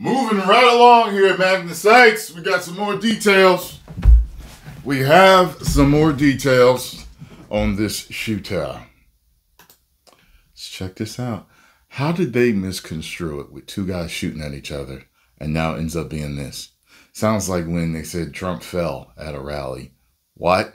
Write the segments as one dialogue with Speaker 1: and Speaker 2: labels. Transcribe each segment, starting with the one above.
Speaker 1: Moving right along here at Magnus, we got some more details. We have some more details on this shootout. Let's check this out. How did they misconstrue it with two guys shooting at each other and now it ends up being this? Sounds like when they said Trump fell at a rally. What?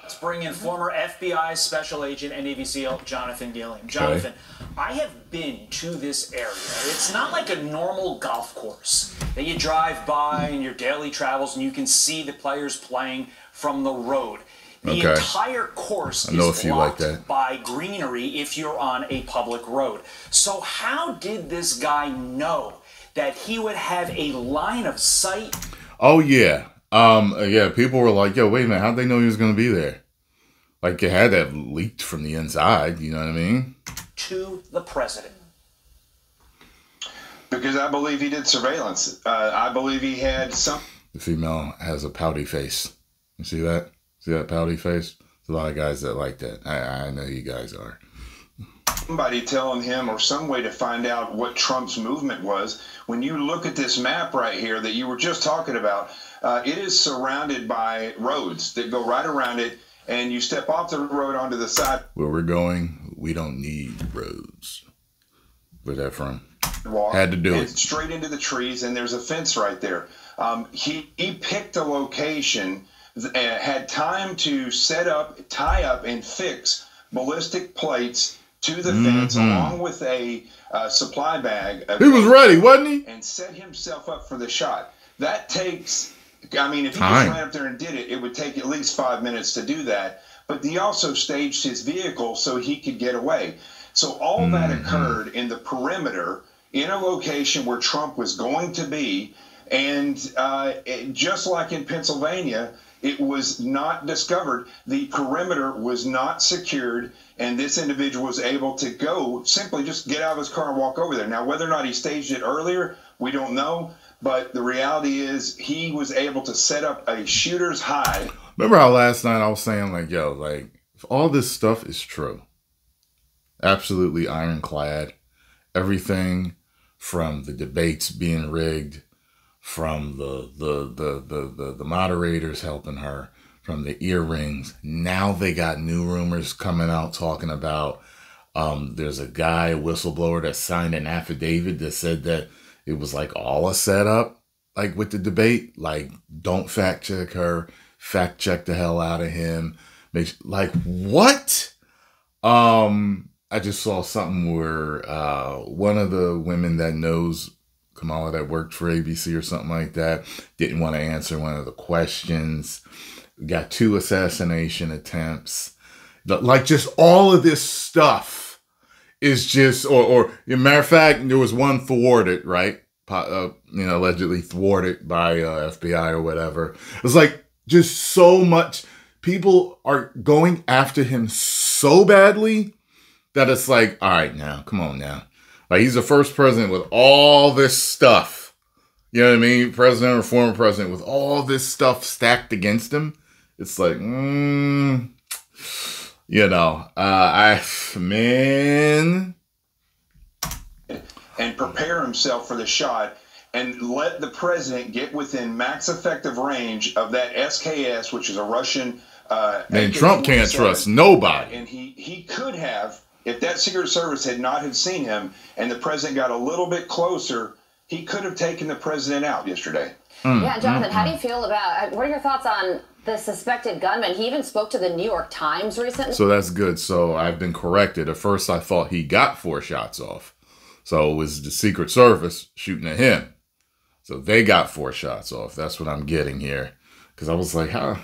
Speaker 2: Let's bring in former FBI Special Agent and Navy SEAL Jonathan Gilliam. Jonathan, I have been to this area. It's not like a normal golf course that you drive by in your daily travels and you can see the players playing from the road. The entire course is blocked by greenery if you're on a public road. So how did this guy know that he would have a line of sight?
Speaker 1: Oh, yeah. Yeah, people were like, yo, wait a minute. How'd they know he was going to be there? Like, it had that leaked from the inside. You know what I mean?
Speaker 2: To the president.
Speaker 3: Because I believe he did surveillance. I believe he had some...
Speaker 1: The female has a pouty face. You see that? See that pouty face? There's a lot of guys that like that. I know you guys are.
Speaker 3: Somebody telling him or some way to find out what Trump's movement was. When you look at this map right here that you were just talking about, it is surrounded by roads that go right around it, and you step off the road onto the side.
Speaker 1: Where we're going, we don't need roads. Where's that from?
Speaker 3: Walk,
Speaker 1: had to do it.
Speaker 3: Straight into the trees, and there's a fence right there. He picked a location, had time to set up, tie up, and fix ballistic plates to the fence, along with a supply bag.
Speaker 1: He was ready, wasn't he?
Speaker 3: And set himself up for the shot. That takes, I mean, if he just ran up there and did it, it would take at least 5 minutes to do that. But he also staged his vehicle so he could get away. So all that occurred in the perimeter, in a location where Trump was going to be. And just like in Pennsylvania, it was not discovered. The perimeter was not secured, and this individual was able to go, simply just get out of his car and walk over there. Now, whether or not he staged it earlier, we don't know, but the reality is he was able to set up a shooter's hide.
Speaker 1: Remember how last night I was saying, like, yo, like, if all this stuff is true, absolutely ironclad, everything from the debates being rigged, from the moderators helping her, from the earrings. Now they got new rumors coming out talking about there's a guy, a whistleblower, that signed an affidavit that said that it was like all a setup, like with the debate. Like, don't fact check her, fact check the hell out of him. Like, what? I just saw something where one of the women that knows Kamala, that worked for ABC or something like that, didn't want to answer one of the questions. Got 2 assassination attempts. Like, just all of this stuff is just, or matter of fact, there was one thwarted, right? Allegedly thwarted by FBI or whatever. It's like just so much. People are going after him so badly that it's like, all right, now, come on now. Like, he's the first president with all this stuff. You know what I mean? President or former president with all this stuff stacked against him. It's like, man.
Speaker 3: And prepare himself for the shot and let the president get within max effective range of that SKS, which is a Russian...
Speaker 1: and Trump can't trust nobody.
Speaker 3: And he could have... If that Secret Service had not have seen him and the president got a little bit closer, he could have taken the president out yesterday.
Speaker 4: Yeah, Jonathan, how do you feel about, what are your thoughts on the suspected gunman? He even spoke to the New York Times recently.
Speaker 1: So that's good. So I've been corrected. At first I thought he got 4 shots off. So it was the Secret Service shooting at him. So they got 4 shots off. That's what I'm getting here. Because I was like, how...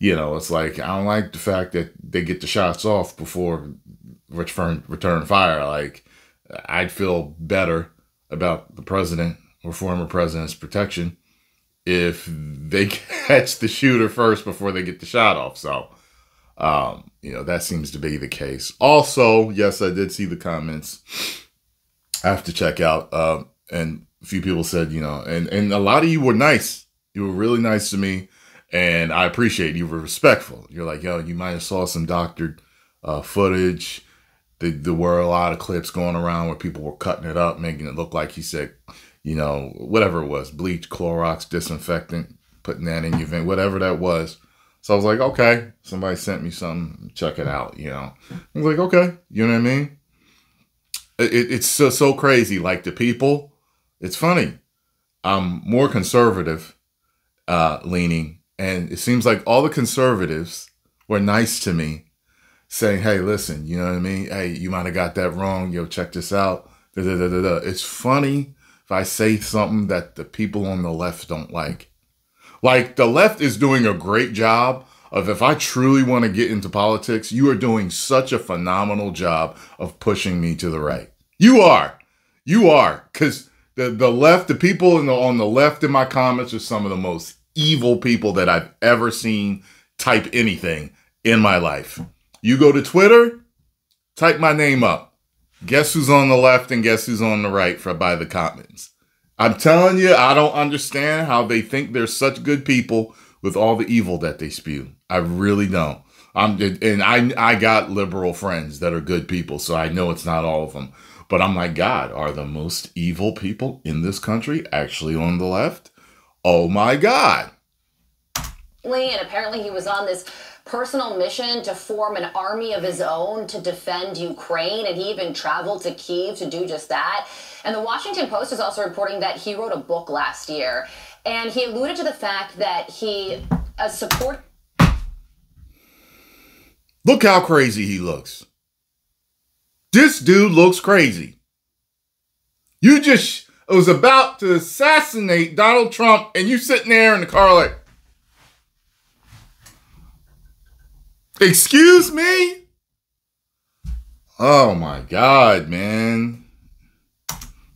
Speaker 1: it's like, I don't like the fact that they get the shots off before return fire. Like, I'd feel better about the president or former president's protection if they catch the shooter first before they get the shot off. So, that seems to be the case. Also, yes, I did see the comments. I have to check out, and a few people said, and a lot of you were nice. You were really nice to me. And I appreciate you were respectful. You're like, yo, you might have saw some doctored footage. There were a lot of clips going around where people were cutting it up, making it look like he said, you know, whatever it was, bleach, Clorox, disinfectant, putting that in your vein, whatever that was. So I was like, okay, somebody sent me something, check it out, you know. I was like, okay, you know what I mean? It's so crazy. Like the people, it's funny. I'm more conservative leaning, and it seems like all the conservatives were nice to me, saying, hey, listen, you know what I mean? Hey, you might have got that wrong. Yo, check this out. Da, da, da, da, da. It's funny if I say something that the people on the left don't like. Like, the left is doing a great job of, if I truly want to get into politics, you are doing such a phenomenal job of pushing me to the right. You are. Because the left, the people on the left in my comments are some of the most evil people that I've ever seen type anything in my life. You go to Twitter, type my name up. Guess who's on the left and guess who's on the right by the comments. I'm telling you, I don't understand how they think they're such good people with all the evil that they spew. I really don't. I got liberal friends that are good people, so I know it's not all of them. But I'm like, God, are the most evil people in this country actually on the left? Oh my God.
Speaker 4: And apparently he was on this personal mission to form an army of his own to defend Ukraine, and he even traveled to Kyiv to do just that. And the Washington Post is also reporting that he wrote a book last year, and he alluded to the fact that he support.
Speaker 1: Look how crazy he looks. This dude looks crazy. You just was about to assassinate Donald Trump, and you sitting there in the car like, excuse me? Oh my God, man.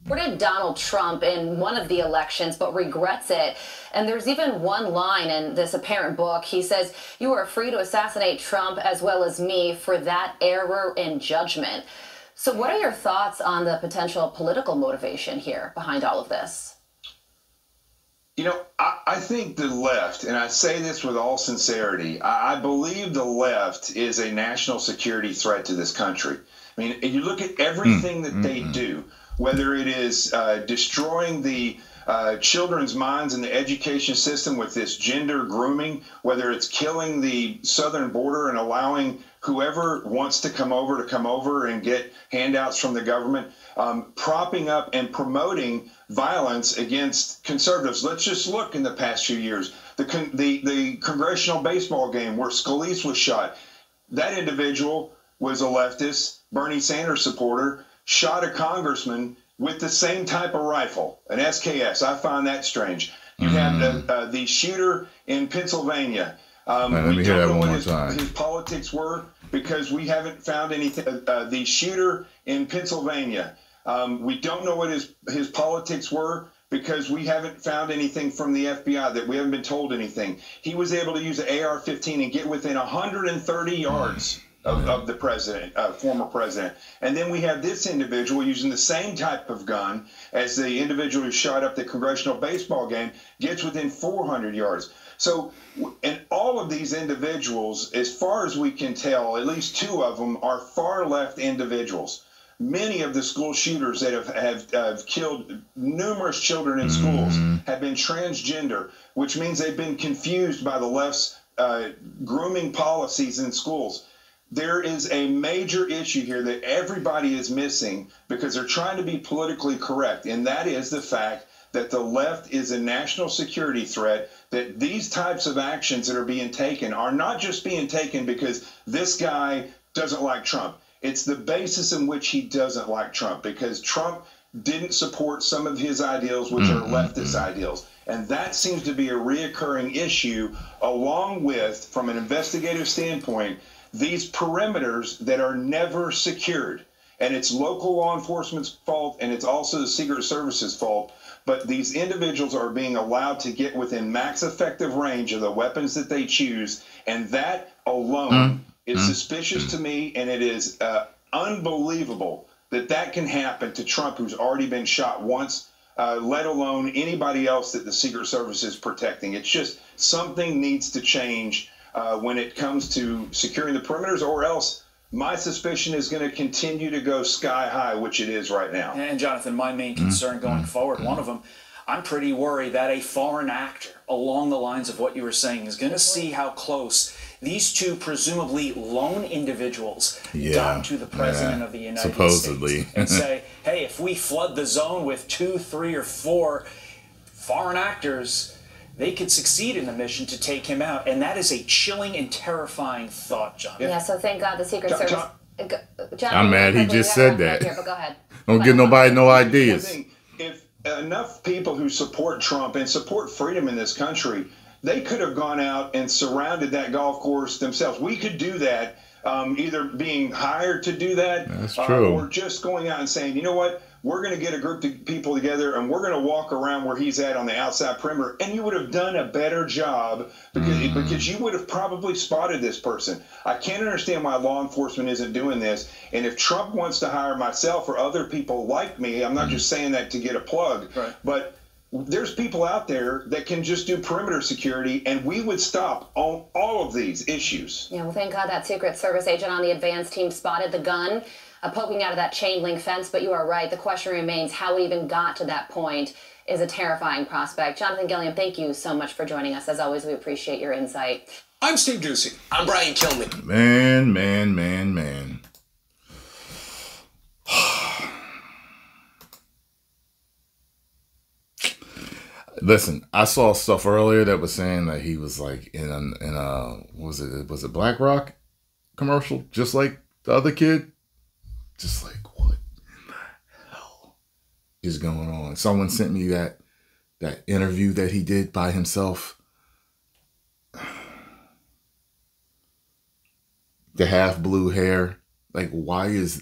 Speaker 4: Supported Donald Trump in one of the elections, but regrets it. And there's even one line in this apparent book. He says, "You are free to assassinate Trump as well as me for that error in judgment." So what are your thoughts on the potential political motivation here behind all of this?
Speaker 3: You know, I think the left, and I say this with all sincerity, I believe the left is a national security threat to this country. I mean, you look at everything that they do, whether it is destroying the children's minds in the education system with this gender grooming, whether it's killing the southern border and allowing whoever wants to come over and get handouts from the government, propping up and promoting violence against conservatives. Let's just look in the past few years. The congressional baseball game where Scalise was shot. That individual was a leftist, Bernie Sanders supporter, shot a congressman with the same type of rifle, an SKS. I find that strange. You have the shooter in Pennsylvania.
Speaker 1: Let me hear that one more time.
Speaker 3: His politics were, because we haven't found anything. The shooter in Pennsylvania. We don't know what his politics were because we haven't found anything from the FBI, that we haven't been told anything. He was able to use an AR-15 and get within 130 yards of the president, former president. And then we have this individual using the same type of gun as the individual who shot up the congressional baseball game, gets within 400 yards. So, and all of these individuals, as far as we can tell, at least two of them are far left individuals. Many of the school shooters that have killed numerous children in schools have been transgender, which means they've been confused by the left's grooming policies in schools. There is a major issue here that everybody is missing because they're trying to be politically correct, and that is the fact that the left is a national security threat, that these types of actions that are being taken are not just being taken because this guy doesn't like Trump. It's the basis in which he doesn't like Trump, because Trump didn't support some of his ideals, which are leftist ideals. And that seems to be a reoccurring issue, along with, from an investigative standpoint, these perimeters that are never secured. And it's local law enforcement's fault, and it's also the Secret Service's fault. But these individuals are being allowed to get within max effective range of the weapons that they choose. And that alone is suspicious to me, and it is unbelievable that that can happen to Trump, who's already been shot once, let alone anybody else that the Secret Service is protecting. It's just something needs to change when it comes to securing the perimeters, or else my suspicion is going to continue to go sky high, which it is right now.
Speaker 2: And Jonathan, my main concern going forward, one of them, I'm pretty worried that a foreign actor, along the lines of what you were saying, is going to see how close these two presumably lone individuals got to the president of the United States and say, hey, if we flood the zone with 2, 3, or 4 foreign actors, they could succeed in the mission to take him out. And that is a chilling and terrifying thought, John.
Speaker 4: Yeah, so thank God the Secret Service... John,
Speaker 1: I'm mad he just said that.
Speaker 4: Here, but go ahead.
Speaker 1: Don't give nobody no ideas.
Speaker 3: If enough people who support Trump and support freedom in this country, they could have gone out and surrounded that golf course themselves. We could do that, either being hired to do that,
Speaker 1: that's true,
Speaker 3: or just going out and saying, you know what, we're going to get a group of people together and we're going to walk around where he's at on the outside perimeter. And you would have done a better job because you would have probably spotted this person. I can't understand why law enforcement isn't doing this. And if Trump wants to hire myself or other people like me, I'm not just saying that to get a plug, but there's people out there that can just do perimeter security, and we would stop all of these issues.
Speaker 4: Yeah, well, thank God that Secret Service agent on the advance team spotted the gun poking out of that chain link fence. But you are right. The question remains how we even got to that point is a terrifying prospect. Jonathan Gilliam, thank you so much for joining us. As always, we appreciate your insight.
Speaker 5: I'm Steve Doocy. I'm Brian Kilmeade.
Speaker 1: Man. Listen, I saw stuff earlier that was saying that he was like in a was it BlackRock commercial, just like the other kid. Just like, what in the hell is going on? Someone sent me that interview that he did by himself. The half blue hair. Like, why is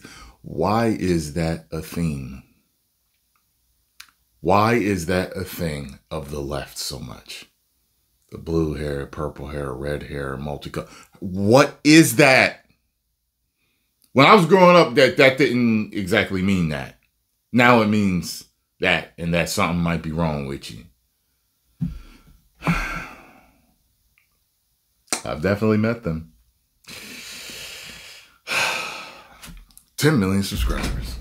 Speaker 1: that a theme? Why is that a thing of the left so much? The blue hair, purple hair, red hair, multicolor. What is that? When I was growing up, that didn't exactly mean that. Now it means that, and that something might be wrong with you. I've definitely met them. 10 million subscribers.